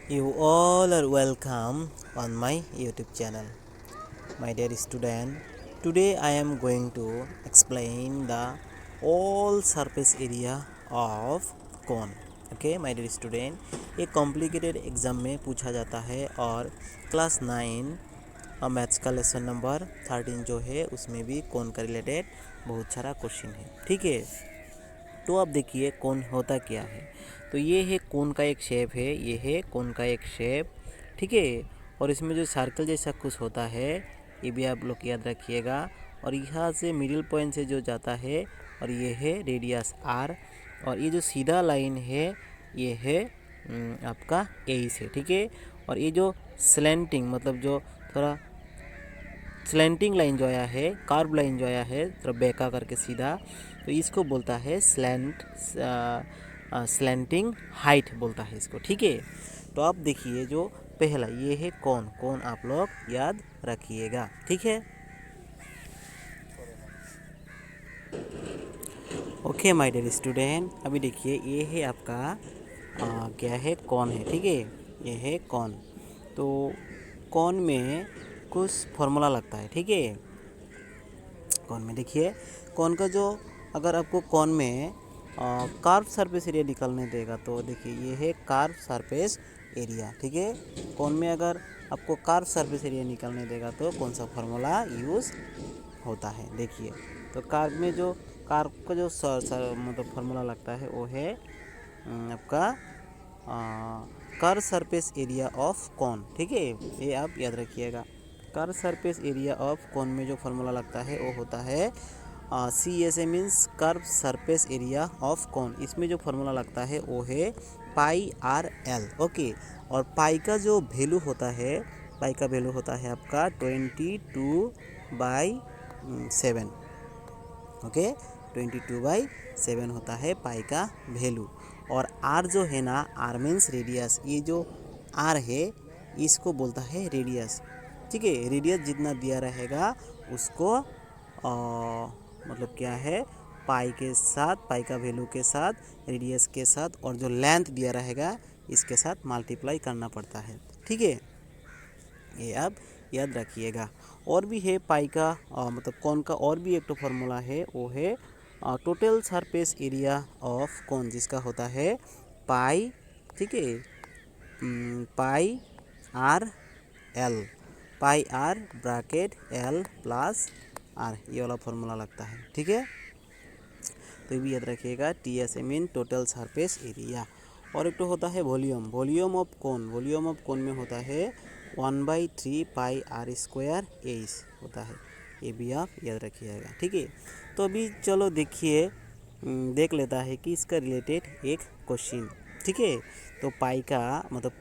You all are welcome on my YouTube channel. My dear student, today I am going to explain the all surface area of cone. Okay, my dear student, ये complicated exam में पूछा जाता है और class 9 maths का lesson number 13 जो है उसमें भी कौन का रिलेटेड बहुत सारा क्वेश्चन है। ठीक है, तो अब देखिए कौन होता क्या है। तो ये है कौन का एक शेप है, ये है कौन का एक शेप। ठीक है, और इसमें जो सर्कल जैसा कुछ होता है ये भी आप लोग याद रखिएगा। और यहाँ से मिडिल पॉइंट से जो जाता है और ये है रेडियस आर, और ये जो सीधा लाइन है ये है आपका ए से। ठीक है, और ये जो स्लैंटिंग मतलब जो थोड़ा स्लैंटिंग लाइन जो आया है, कार्व लाइन जो आया है थोड़ा बेका करके सीधा, तो इसको बोलता है स्लैंटिंग हाइट बोलता है इसको। ठीक है, तो आप देखिए जो पहला ये है कौन, कौन आप लोग याद रखिएगा। ठीक है, ओके माय डियर स्टूडेंट, अभी देखिए ये है आपका क्या है, कौन है। ठीक है, ये है कौन। तो कौन में कुछ फॉर्मूला लगता है। ठीक है, कौन में देखिए, कौन का जो अगर आपको कौन में कार्व सरफेस एरिया निकालने देगा तो देखिए ये है कार्व सरफेस एरिया। ठीक है, कौन में अगर आपको कार्व सरफेस एरिया निकालने देगा तो कौन सा फार्मूला यूज़ होता है। देखिए, तो कार्व में जो कार्व का जो मतलब फार्मूला लगता है वो है आपका कर्व सरफेस एरिया ऑफ कौन। ठीक है, ये आप याद रखिएगा। कर्व सरफेस एरिया ऑफ कौन में जो फार्मूला लगता है वो होता है C S A means curve surface area of cone. इसमें जो फार्मूला लगता है वो है पाई आर एल। ओके, और पाई का जो वैल्यू होता है, पाई का वैल्यू होता है आपका 22/7। ओके, 22/7 होता है पाई का वैल्यू। और आर जो है ना, आर मीन्स रेडियस, ये जो आर है इसको बोलता है रेडियस। ठीक है, रेडियस जितना दिया रहेगा उसको मतलब क्या है, पाई के साथ, पाई का वैल्यू के साथ, रेडियस के साथ और जो लेंथ दिया रहेगा इसके साथ मल्टीप्लाई करना पड़ता है। ठीक है, ये आप याद रखिएगा। और भी है पाई का मतलब कौन का और भी एक तो फार्मूला है, वो है टोटल सरफेस एरिया ऑफ कौन, जिसका होता है पाई। ठीक है, pi r l, pi r bracket l plus r, ये वाला फार्मूला लगता है। ठीक है, तो ये भी याद रखिएगा, T S A mean total surface area. और एक तो होता है वॉल्यूम, वॉल्यूम ऑफ कौन, वॉल्यूम ऑफ कौन में होता है 1/3 पाई आर स्क्वायर एस होता है, ये भी आप याद रखिएगा। ठीक है, तो अभी चलो देखिए, देख लेता है कि इसका रिलेटेड एक क्वेश्चन। ठीक है, तो पाई का मतलब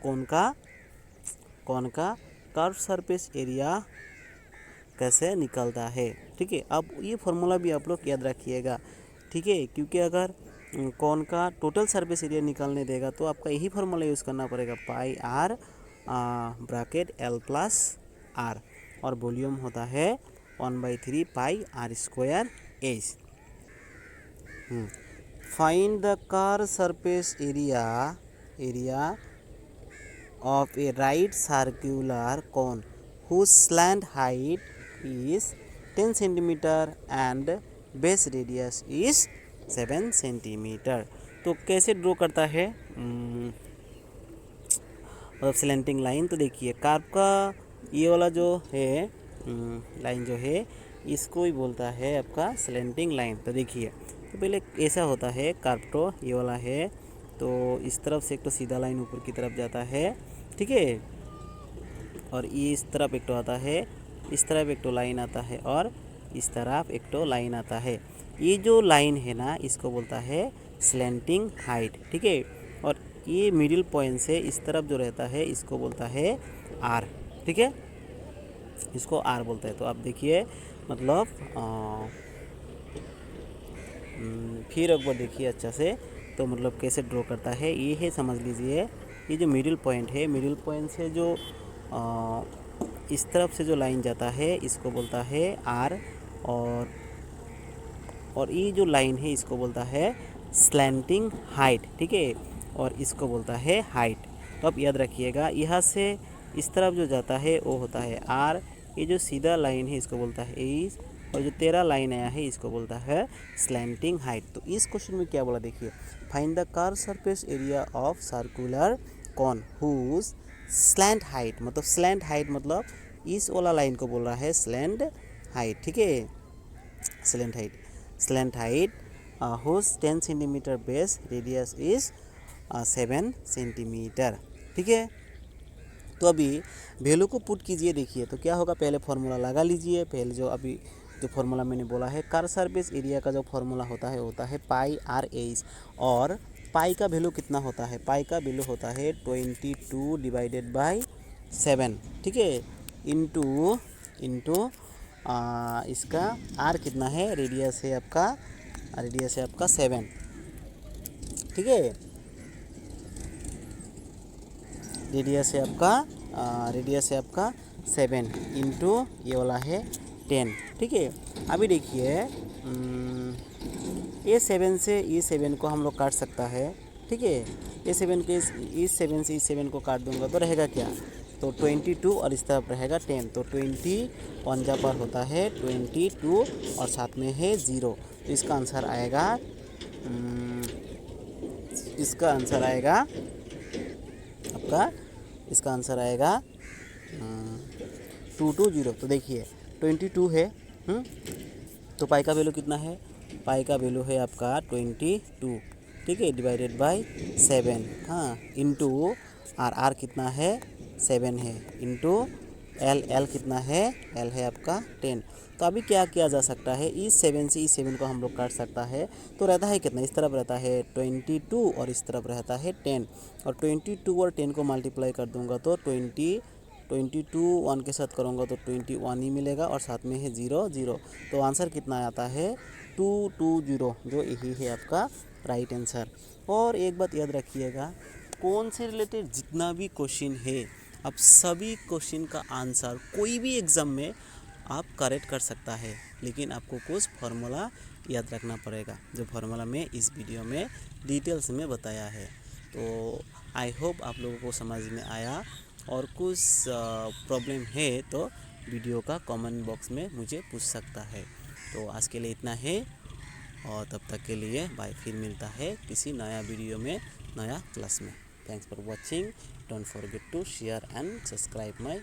कौन का कर्व सरफेस एरिया कैसे निकलता है। ठीक है, अब ये फार्मूला भी आप लोग याद रखिएगा। ठीक है, क्योंकि अगर कौन का टोटल सरफेस एरिया निकालने देगा तो आपका यही फार्मूला यूज़ करना पड़ेगा, pi r bracket l plus r, और वॉल्यूम होता है 1/3 pi r square s. Find the curve surface area of a right circular cone whose slant height is 10 centimeter and base radius is 7 centimeter। तो कैसे draw करता है मतलब slanting line. तो देखिए कार्व का ये वाला जो है लाइन जो है इसको ही बोलता है आपका स्लैंटिंग लाइन। तो देखिए, तो पहले ऐसा होता है कार्व, तो ये वाला है, तो इस तरफ से एक तो सीधा लाइन ऊपर की तरफ जाता है। ठीक है, और ये इस तरफ एक तो आता है, इस तरफ एक तो लाइन आता है और इस तरफ एक तो लाइन आता है। ये जो लाइन है ना इसको बोलता है स्लैंटिंग हाइट। ठीक है, और ये मिडिल पॉइंट से इस तरफ जो रहता है इसको बोलता है आर। ठीक है, इसको आर बोलता है। तो आप देखिए मतलब फिर एक बार देखिए अच्छा से, तो मतलब कैसे ड्रॉ करता है ये है, समझ लीजिए। ये जो मिडिल पॉइंट है, मिडिल पॉइंट से जो इस तरफ से जो लाइन जाता है इसको बोलता है आर, और ये जो लाइन है इसको बोलता है स्लैंटिंग हाइट। ठीक है, और इसको बोलता है हाइट। तो अब याद रखिएगा, यहाँ से इस तरफ जो जाता है वो होता है आर, ये जो सीधा लाइन है इसको बोलता है एज, और जो तेरा लाइन आया है इसको बोलता है स्लैंटिंग हाइट। तो इस क्वेश्चन में क्या बोला देखिए, find the curve surface area of circular cone whose slant height, मतलब स्लैंट हाइट मतलब इस वाला लाइन को बोल रहा है स्लैंट हाइट, ठीक है, slant height whose 10 centimetre base radius is 7 centimetre, ठीक है। तो अभी वैल्यू को पुट कीजिए, देखिए तो क्या होगा, पहले फार्मूला लगा लीजिए। पहले जो फार्मूला मैंने बोला है कर्व सरफेस एरिया का जो फार्मूला होता है पाई आर एच, और पाई का वैल्यू कितना होता है, पाई का वैल्यू होता है 22 डिवाइडेड बाई 7, ठीक है, इंटू इसका आर कितना है, रेडियस है आपका 7, ठीक है, रेडियस है आपका 7 इंटू ये वाला है 10, ठीक है। अभी देखिए ये 7 से ये 7 को हम लोग काट सकता है, ठीक है, ये 7 के इस 7 से इस 7 को काट दूंगा तो रहेगा क्या, तो 22 और इस तरफ रहेगा 10, तो 20 पंजा पर होता है 22 और साथ में है 0, तो इसका आंसर आएगा आपका, इसका आंसर आएगा 220। तो देखिए 22 है, तो पाई का वैल्यू कितना है, पाई का वैल्यू है आपका 22, ठीक है, डिवाइडेड बाय 7, हाँ, इंटू आर कितना है 7 है, इंटू एल कितना है, एल है आपका 10। तो अभी क्या किया जा सकता है, इस 7 से इस 7 को हम लोग काट सकता है, तो रहता है कितना, इस तरफ रहता है 22 और इस तरफ रहता है 10, और 22 और 10 को मल्टीप्लाई कर दूंगा तो 22 1 के साथ करूँगा तो 21 ही मिलेगा, और साथ में है 0 0, तो आंसर कितना आता है 220, जो यही है आपका राइट आंसर। और एक बात याद रखिएगा, कौन से रिलेटेड जितना भी क्वेश्चन है, अब सभी क्वेश्चन का आंसर कोई भी एग्ज़ाम में आप करेक्ट कर सकता है, लेकिन आपको कुछ फार्मूला याद रखना पड़ेगा, जो फार्मूला मैं इस वीडियो में डिटेल्स में बताया है। तो आई होप आप लोगों को समझ में आया, और कुछ प्रॉब्लम है तो वीडियो का कमेंट बॉक्स में मुझे पूछ सकता है। तो आज के लिए इतना है, और तब तक के लिए बाय, फिर मिलता है किसी नया वीडियो में, नया क्लास में। Thanks for watching, don't forget to share and subscribe my